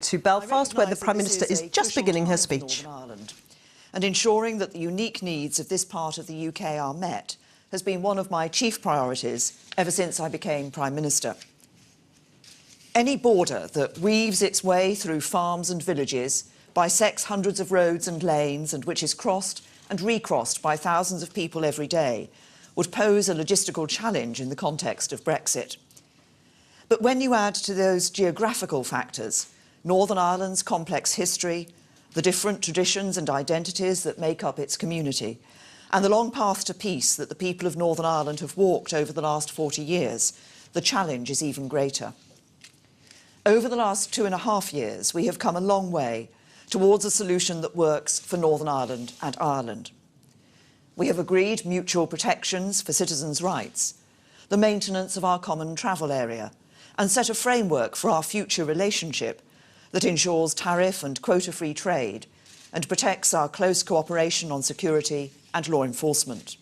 to Belfast, where the Prime Minister is just beginning her speech. And ensuring that the unique needs of this part of the UK are met has been one of my chief priorities ever since I became Prime Minister. Any border that weaves its way through farms and villages, bisects hundreds of roads and lanes, and which is crossed and recrossed by thousands of people every day, would pose a logistical challenge in the context of Brexit. But when you add to those geographical factors Northern Ireland's complex history, the different traditions and identities that make up its community, and the long path to peace that the people of Northern Ireland have walked over the last 40 years, the challenge is even greater. Over the last 2.5 years, we have come a long way towards a solution that works for Northern Ireland and Ireland. We have agreed mutual protections for citizens' rights, the maintenance of our common travel area, and set a framework for our future relationship that ensures tariff and quota-free trade and protects our close cooperation on security and law enforcement.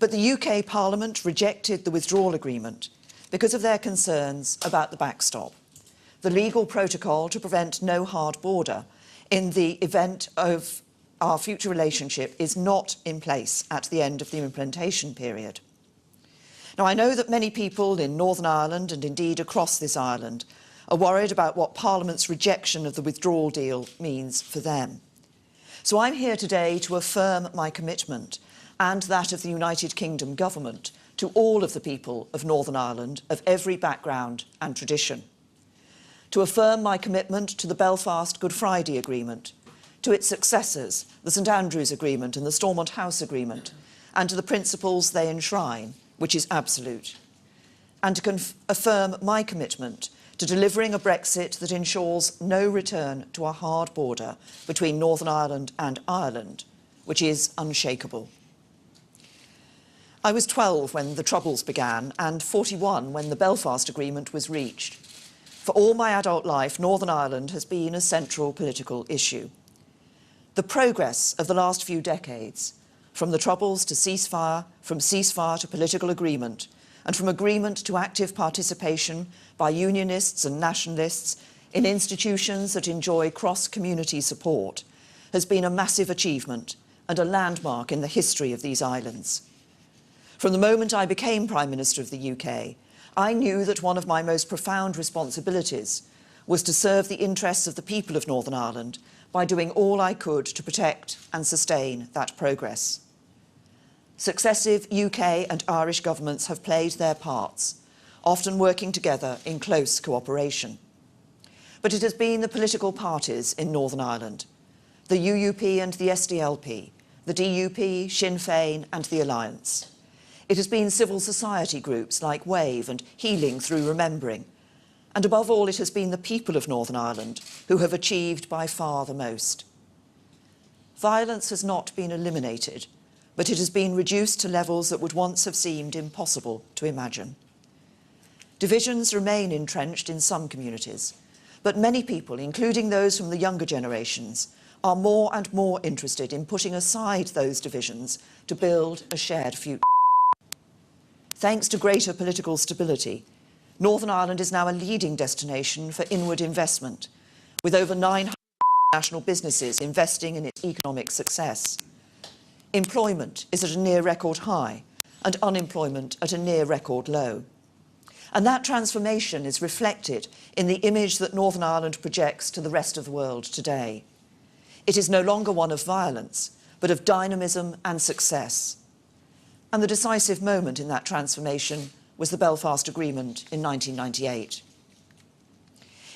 But the UK Parliament rejected the withdrawal agreement because of their concerns about the backstop, the legal protocol to prevent no hard border in the event of our future relationship is not in place at the end of the implementation period. Now, I know that many people in Northern Ireland and indeed across this island are worried about what Parliament's rejection of the withdrawal deal means for them. So I'm here today to affirm my commitment and that of the United Kingdom government to all of the people of Northern Ireland of every background and tradition. To affirm my commitment to the Belfast Good Friday Agreement, to its successors, the St Andrews Agreement and the Stormont House Agreement, and to the principles they enshrine, which is absolute. And to affirm my commitment to delivering a Brexit that ensures no return to a hard border between Northern Ireland and Ireland, which is unshakable. I was 12 when the Troubles began and 41 when the Belfast Agreement was reached. For all my adult life, Northern Ireland has been a central political issue. The progress of the last few decades, from the Troubles to ceasefire, from ceasefire to political agreement, and from agreement to active participation by unionists and nationalists in institutions that enjoy cross-community support, has been a massive achievement and a landmark in the history of these islands. From the moment I became Prime Minister of the UK, I knew that one of my most profound responsibilities was to serve the interests of the people of Northern Ireland by doing all I could to protect and sustain that progress. Successive UK and Irish governments have played their parts, often working together in close cooperation. But it has been the political parties in Northern Ireland, the UUP and the SDLP, the DUP, Sinn Féin and the Alliance. It has been civil society groups like WAVE and Healing Through Remembering. And above all, it has been the people of Northern Ireland who have achieved by far the most. Violence has not been eliminated, but it has been reduced to levels that would once have seemed impossible to imagine. Divisions remain entrenched in some communities, but many people, including those from the younger generations, are more and more interested in putting aside those divisions to build a shared future. Thanks to greater political stability, Northern Ireland is now a leading destination for inward investment, with over 900 national businesses investing in its economic success. Employment is at a near record high and unemployment at a near record low. And that transformation is reflected in the image that Northern Ireland projects to the rest of the world today. It is no longer one of violence, but of dynamism and success. And the decisive moment in that transformation was the Belfast Agreement in 1998.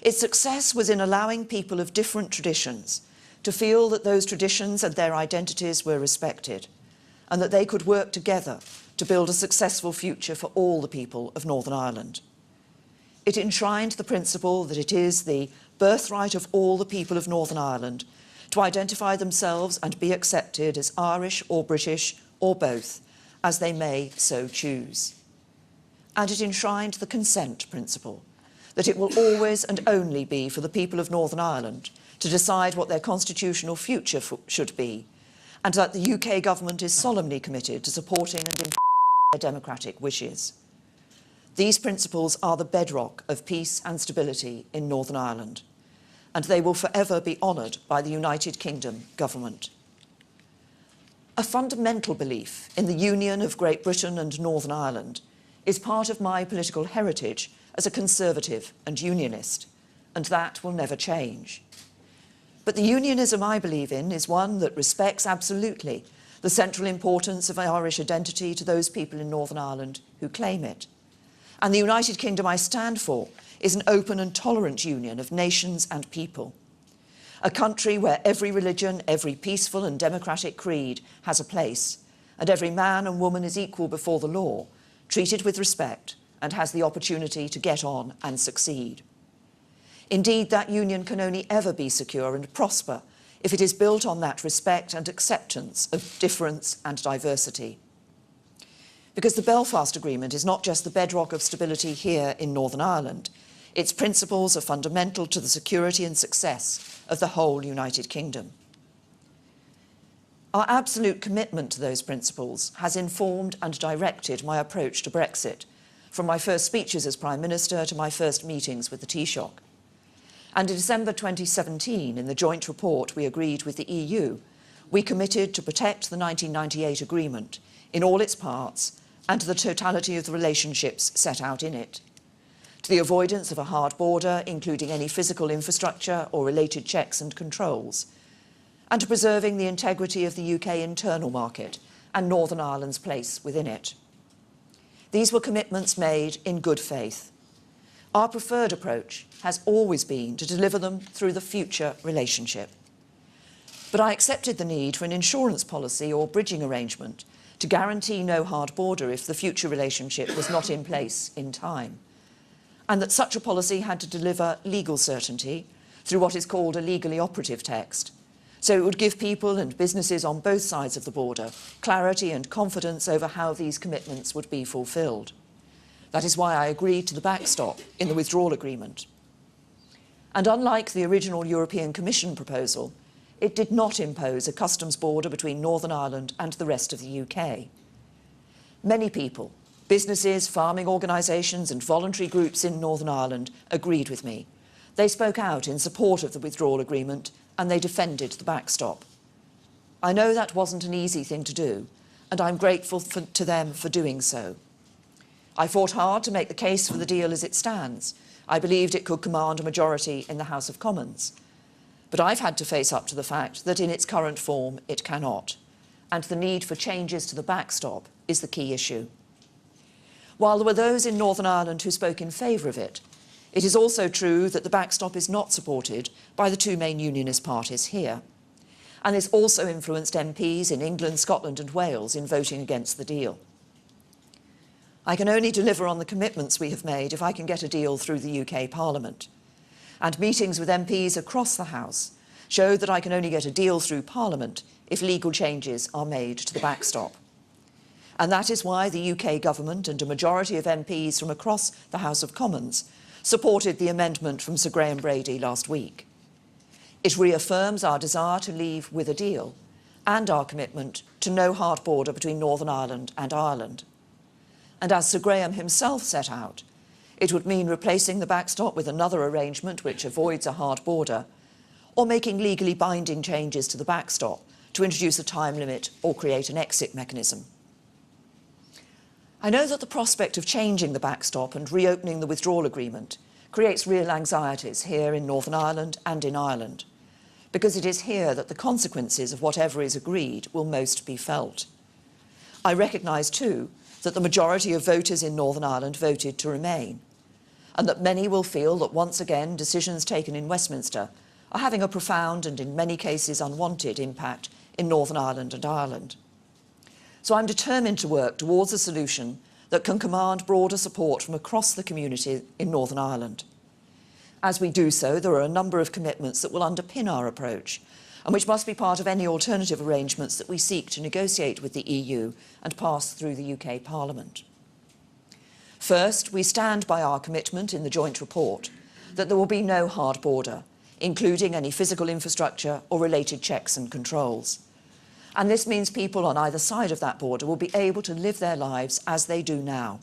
Its success was in allowing people of different traditions to feel that those traditions and their identities were respected, and that they could work together to build a successful future for all the people of Northern Ireland. It enshrined the principle that it is the birthright of all the people of Northern Ireland to identify themselves and be accepted as Irish or British or both, as they may so choose. And it enshrined the consent principle, that it will always and only be for the people of Northern Ireland to decide what their constitutional future should be, and that the UK government is solemnly committed to supporting and implementing their democratic wishes. These principles are the bedrock of peace and stability in Northern Ireland, and they will forever be honoured by the United Kingdom government. A fundamental belief in the union of Great Britain and Northern Ireland is part of my political heritage as a Conservative and Unionist, and that will never change. But the unionism I believe in is one that respects absolutely the central importance of Irish identity to those people in Northern Ireland who claim it. And the United Kingdom I stand for is an open and tolerant union of nations and people. A country where every religion, every peaceful and democratic creed has a place, and every man and woman is equal before the law, treated with respect, and has the opportunity to get on and succeed. Indeed, that union can only ever be secure and prosper if it is built on that respect and acceptance of difference and diversity. Because the Belfast Agreement is not just the bedrock of stability here in Northern Ireland, its principles are fundamental to the security and success of the whole United Kingdom. Our absolute commitment to those principles has informed and directed my approach to Brexit, from my first speeches as Prime Minister to my first meetings with the Taoiseach. And in December 2017, in the joint report we agreed with the EU, we committed to protect the 1998 agreement in all its parts and to the totality of the relationships set out in it, to the avoidance of a hard border, including any physical infrastructure or related checks and controls, and to preserving the integrity of the UK internal market and Northern Ireland's place within it. These were commitments made in good faith. Our preferred approach has always been to deliver them through the future relationship. But I accepted the need for an insurance policy or bridging arrangement to guarantee no hard border if the future relationship was not in place in time, and that such a policy had to deliver legal certainty through what is called a legally operative text, so it would give people and businesses on both sides of the border clarity and confidence over how these commitments would be fulfilled. That is why I agreed to the backstop in the withdrawal agreement. And unlike the original European Commission proposal, it did not impose a customs border between Northern Ireland and the rest of the UK. Many people, businesses, farming organisations and voluntary groups in Northern Ireland agreed with me. They spoke out in support of the withdrawal agreement and they defended the backstop. I know that wasn't an easy thing to do, and I'm grateful to them for doing so. I fought hard to make the case for the deal as it stands. I believed it could command a majority in the House of Commons. But I've had to face up to the fact that in its current form it cannot, and the need for changes to the backstop is the key issue. While there were those in Northern Ireland who spoke in favour of it, it is also true that the backstop is not supported by the two main unionist parties here, and this also influenced MPs in England, Scotland and Wales in voting against the deal. I can only deliver on the commitments we have made if I can get a deal through the UK Parliament. And meetings with MPs across the House show that I can only get a deal through Parliament if legal changes are made to the backstop. And that is why the UK government and a majority of MPs from across the House of Commons supported the amendment from Sir Graham Brady last week. It reaffirms our desire to leave with a deal and our commitment to no hard border between Northern Ireland and Ireland. And as Sir Graham himself set out, it would mean replacing the backstop with another arrangement which avoids a hard border, or making legally binding changes to the backstop to introduce a time limit or create an exit mechanism. I know that the prospect of changing the backstop and reopening the withdrawal agreement creates real anxieties here in Northern Ireland and in Ireland, because it is here that the consequences of whatever is agreed will most be felt. I recognise too that the majority of voters in Northern Ireland voted to remain, and that many will feel that once again decisions taken in Westminster are having a profound and in many cases unwanted impact in Northern Ireland and Ireland. So I'm determined to work towards a solution that can command broader support from across the community in Northern Ireland. As we do so, there are a number of commitments that will underpin our approach and which must be part of any alternative arrangements that we seek to negotiate with the EU and pass through the UK Parliament. First, we stand by our commitment in the joint report that there will be no hard border, including any physical infrastructure or related checks and controls. And this means people on either side of that border will be able to live their lives as they do now.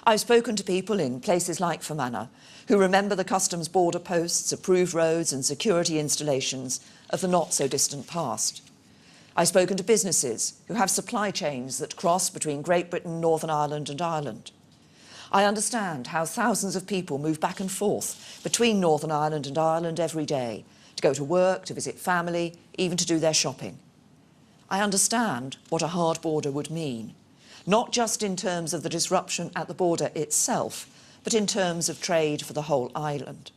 I've spoken to people in places like Fermanagh who remember the customs border posts, approved roads and security installations of the not-so-distant past. I've spoken to businesses who have supply chains that cross between Great Britain, Northern Ireland and Ireland. I understand how thousands of people move back and forth between Northern Ireland and Ireland every day to go to work, to visit family, even to do their shopping. I understand what a hard border would mean, not just in terms of the disruption at the border itself, but in terms of trade for the whole island.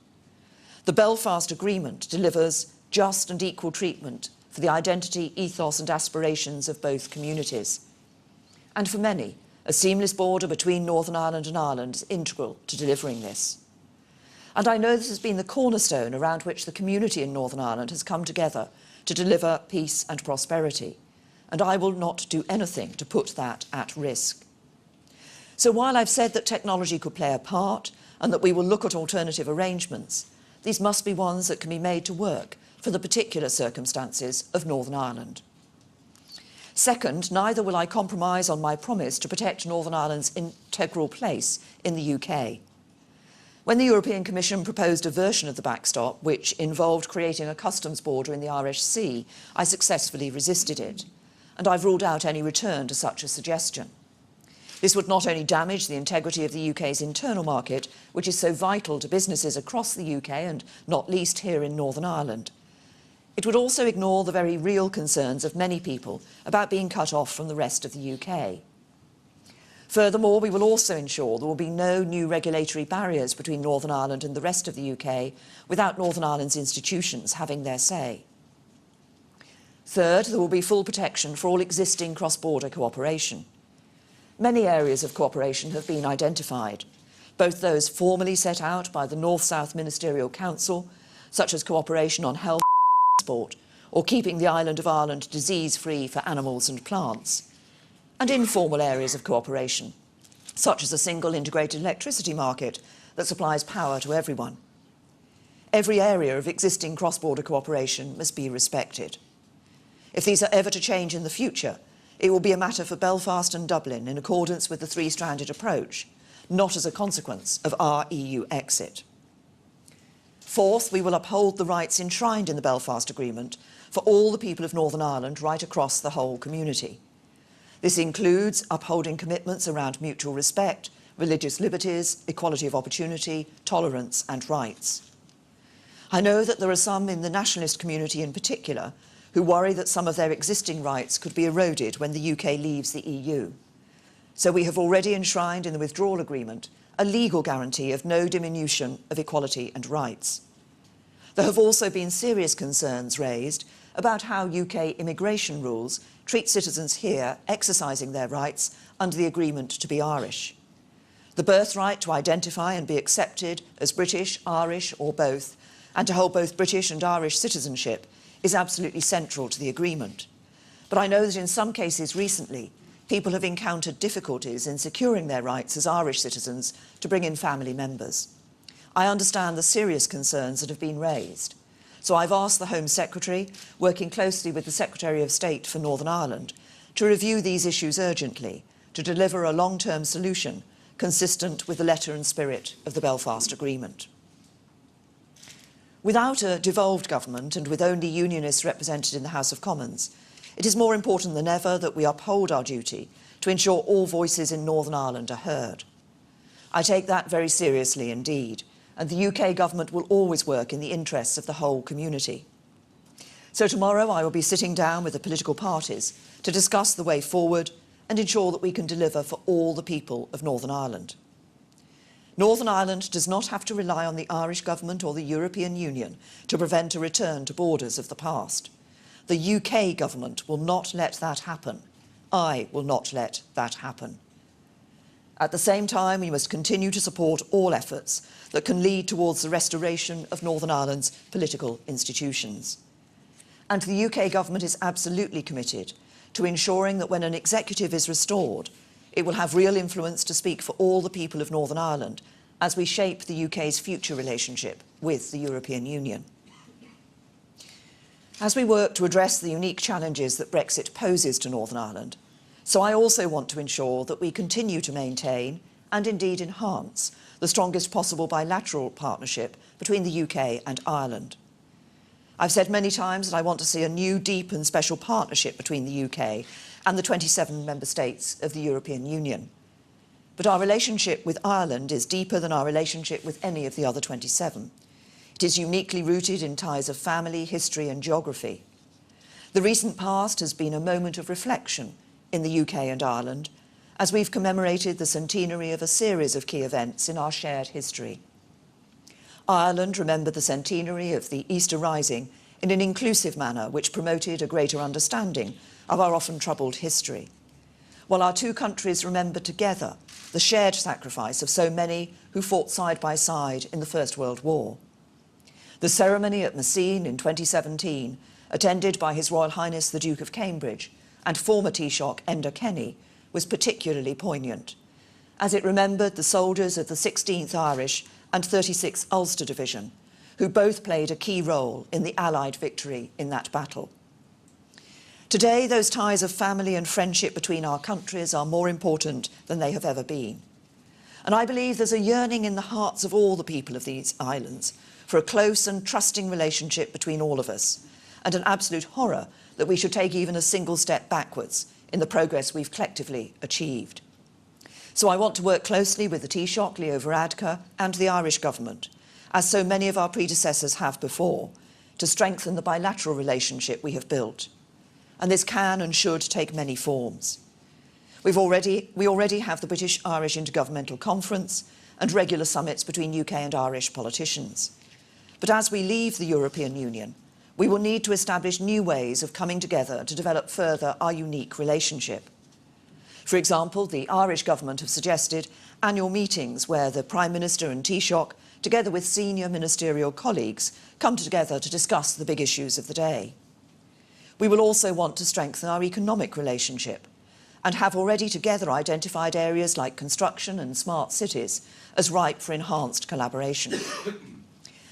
The Belfast Agreement delivers just and equal treatment for the identity, ethos and aspirations of both communities. And for many, a seamless border between Northern Ireland and Ireland is integral to delivering this. And I know this has been the cornerstone around which the community in Northern Ireland has come together to deliver peace and prosperity. And I will not do anything to put that at risk. So while I've said that technology could play a part and that we will look at alternative arrangements, these must be ones that can be made to work for the particular circumstances of Northern Ireland. Second, neither will I compromise on my promise to protect Northern Ireland's integral place in the UK. When the European Commission proposed a version of the backstop, which involved creating a customs border in the Irish Sea, I successfully resisted it, and I've ruled out any return to such a suggestion. This would not only damage the integrity of the UK's internal market, which is so vital to businesses across the UK and not least here in Northern Ireland, it would also ignore the very real concerns of many people about being cut off from the rest of the UK. Furthermore, we will also ensure there will be no new regulatory barriers between Northern Ireland and the rest of the UK without Northern Ireland's institutions having their say. Third, there will be full protection for all existing cross-border cooperation. Many areas of cooperation have been identified, both those formally set out by the North-South Ministerial Council, such as cooperation on health and transport, or keeping the island of Ireland disease-free for animals and plants, and informal areas of cooperation, such as a single integrated electricity market that supplies power to everyone. Every area of existing cross-border cooperation must be respected. If these are ever to change in the future, it will be a matter for Belfast and Dublin in accordance with the three-stranded approach, not as a consequence of our EU exit. Fourth, we will uphold the rights enshrined in the Belfast Agreement for all the people of Northern Ireland right across the whole community. This includes upholding commitments around mutual respect, religious liberties, equality of opportunity, tolerance and rights. I know that there are some in the nationalist community in particular who worry that some of their existing rights could be eroded when the UK leaves the EU. So we have already enshrined in the withdrawal agreement a legal guarantee of no diminution of equality and rights. There have also been serious concerns raised about how UK immigration rules treat citizens here exercising their rights under the agreement to be Irish. The birthright to identify and be accepted as British, Irish or both, and to hold both British and Irish citizenship is absolutely central to the agreement. But I know that in some cases recently, people have encountered difficulties in securing their rights as Irish citizens to bring in family members. I understand the serious concerns that have been raised. So I've asked the Home Secretary, working closely with the Secretary of State for Northern Ireland, to review these issues urgently, to deliver a long-term solution consistent with the letter and spirit of the Belfast Agreement. Without a devolved government and with only unionists represented in the House of Commons, it is more important than ever that we uphold our duty to ensure all voices in Northern Ireland are heard. I take that very seriously indeed, and the UK government will always work in the interests of the whole community. So tomorrow I will be sitting down with the political parties to discuss the way forward and ensure that we can deliver for all the people of Northern Ireland. Northern Ireland does not have to rely on the Irish government or the European Union to prevent a return to borders of the past. The UK government will not let that happen. I will not let that happen. At the same time, we must continue to support all efforts that can lead towards the restoration of Northern Ireland's political institutions. And the UK government is absolutely committed to ensuring that when an executive is restored, it will have real influence to speak for all the people of Northern Ireland as we shape the UK's future relationship with the European Union. As we work to address the unique challenges that Brexit poses to Northern Ireland, so I also want to ensure that we continue to maintain and indeed enhance the strongest possible bilateral partnership between the UK and Ireland. I've said many times that I want to see a new, deep and special partnership between the UK and the 27 member states of the European Union. But our relationship with Ireland is deeper than our relationship with any of the other 27. It is uniquely rooted in ties of family, history and geography. The recent past has been a moment of reflection in the UK and Ireland as we've commemorated the centenary of a series of key events in our shared history. Ireland remembered the centenary of the Easter Rising in an inclusive manner which promoted a greater understanding of our often troubled history, while our two countries remember together the shared sacrifice of so many who fought side by side in the First World War. The ceremony at Messines in 2017, attended by His Royal Highness the Duke of Cambridge and former Taoiseach Enda Kenny, was particularly poignant, as it remembered the soldiers of the 16th Irish and 36th Ulster Division, who both played a key role in the Allied victory in that battle. Today, those ties of family and friendship between our countries are more important than they have ever been. And I believe there's a yearning in the hearts of all the people of these islands for a close and trusting relationship between all of us, and an absolute horror that we should take even a single step backwards in the progress we've collectively achieved. So I want to work closely with the Taoiseach, Leo Varadkar, and the Irish government, as so many of our predecessors have before, to strengthen the bilateral relationship we have built. And this can and should take many forms. We already have the British-Irish Intergovernmental Conference and regular summits between UK and Irish politicians. But as we leave the European Union, we will need to establish new ways of coming together to develop further our unique relationship. For example, the Irish government have suggested annual meetings where the Prime Minister and Taoiseach, together with senior ministerial colleagues, come together to discuss the big issues of the day. We will also want to strengthen our economic relationship and have already together identified areas like construction and smart cities as ripe for enhanced collaboration.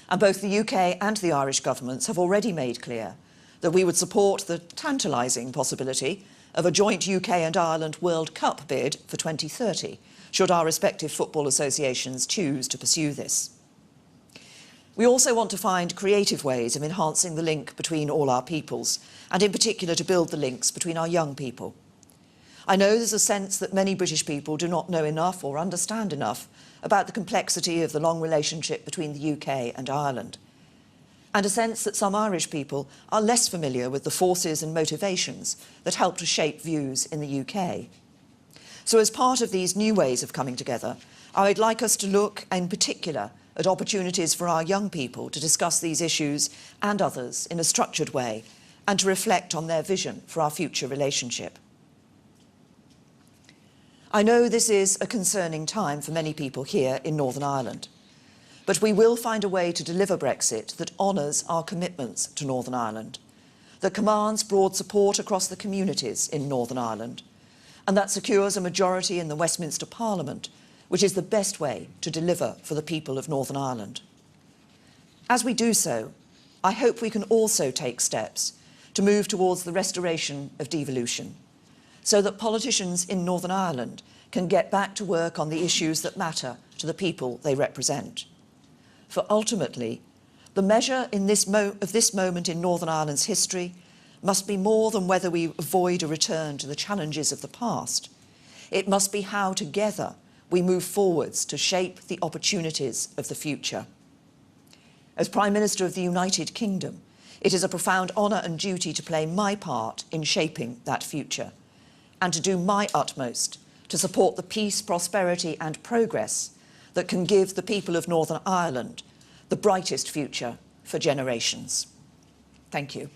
And both the UK and the Irish governments have already made clear that we would support the tantalising possibility of a joint UK and Ireland World Cup bid for 2030, should our respective football associations choose to pursue this. We also want to find creative ways of enhancing the link between all our peoples, and in particular to build the links between our young people. I know there's a sense that many British people do not know enough or understand enough about the complexity of the long relationship between the UK and Ireland, and a sense that some Irish people are less familiar with the forces and motivations that help to shape views in the UK. So as part of these new ways of coming together, I would like us to look in particular at opportunities for our young people to discuss these issues and others in a structured way and to reflect on their vision for our future relationship. I know this is a concerning time for many people here in Northern Ireland, but we will find a way to deliver Brexit that honours our commitments to Northern Ireland, that commands broad support across the communities in Northern Ireland, and that secures a majority in the Westminster Parliament, which is the best way to deliver for the people of Northern Ireland. As we do so, I hope we can also take steps to move towards the restoration of devolution, so that politicians in Northern Ireland can get back to work on the issues that matter to the people they represent. For ultimately, the measure of this moment in Northern Ireland's history must be more than whether we avoid a return to the challenges of the past. It must be how together we move forwards to shape the opportunities of the future. As Prime Minister of the United Kingdom, it is a profound honour and duty to play my part in shaping that future, and to do my utmost to support the peace, prosperity and progress that can give the people of Northern Ireland the brightest future for generations. Thank you.